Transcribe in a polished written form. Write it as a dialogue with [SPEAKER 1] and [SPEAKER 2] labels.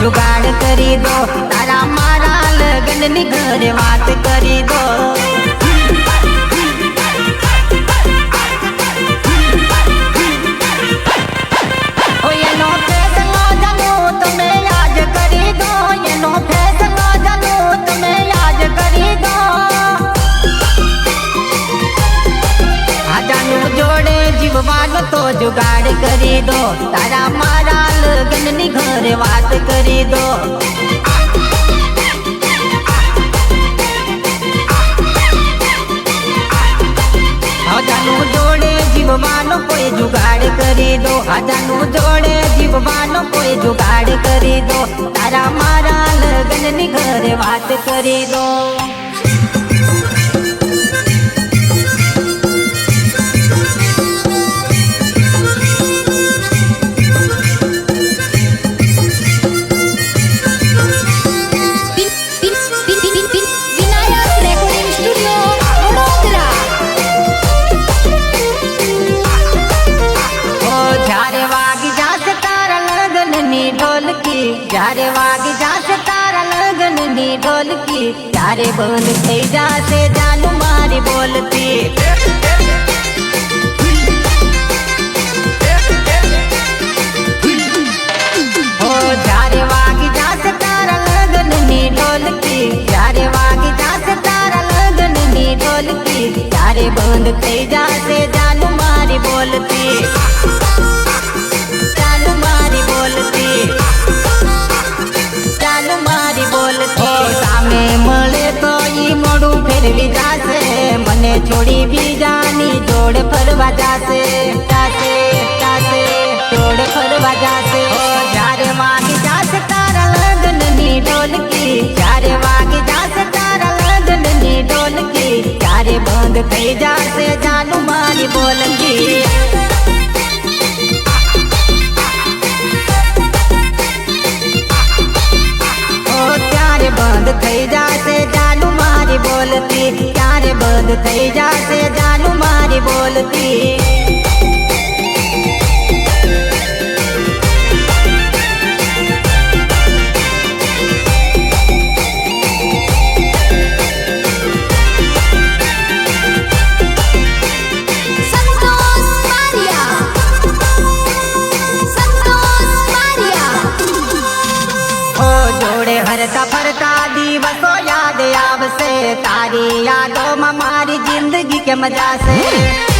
[SPEAKER 1] जुगाड़ करी दो तारा मारा लगन नी घरे बात करी दो तो जुगाड़ करी दो तारा मारा लगन नी घरे बात करी दो हजानु जोड़े जीववानो कोई जुगाड़ करी दो हजानु जोड़े जीववानो कोई जुगाड़ करी दो तारा मारा लगन नी घरे बात करी दो जारे वाग जासे तारा लगन नी ढोलकी जारे बंद थई जासे जानू मारी बोलती हो जारे वाग जासे तारा लगन नी ढोलकी जारे वाग जासे तारा लगन नी ढोलकी जारे बंद थई जासे जानू मारी बोलती जानू मारी बोलती सामे मळे तो ई मोडू फेरवी जासे मने छोड़ी बीजानी जोड़ फरवा जासे जासे जासे जोड़ फरवा जासे जारे वागी जासे तारा लगन नी ढोलकी जारे वागी जासे तारा लगन नी ढोलकी जारे बंद थई जासे जानू मारी बोलंगी बंद थई जासे जानू मारी बोलती यारे बंद थई जासे जानू मारी बोलती हरता फरता दिवसो याद आवसे तारी यादों में मारी जिंदगी के मजा से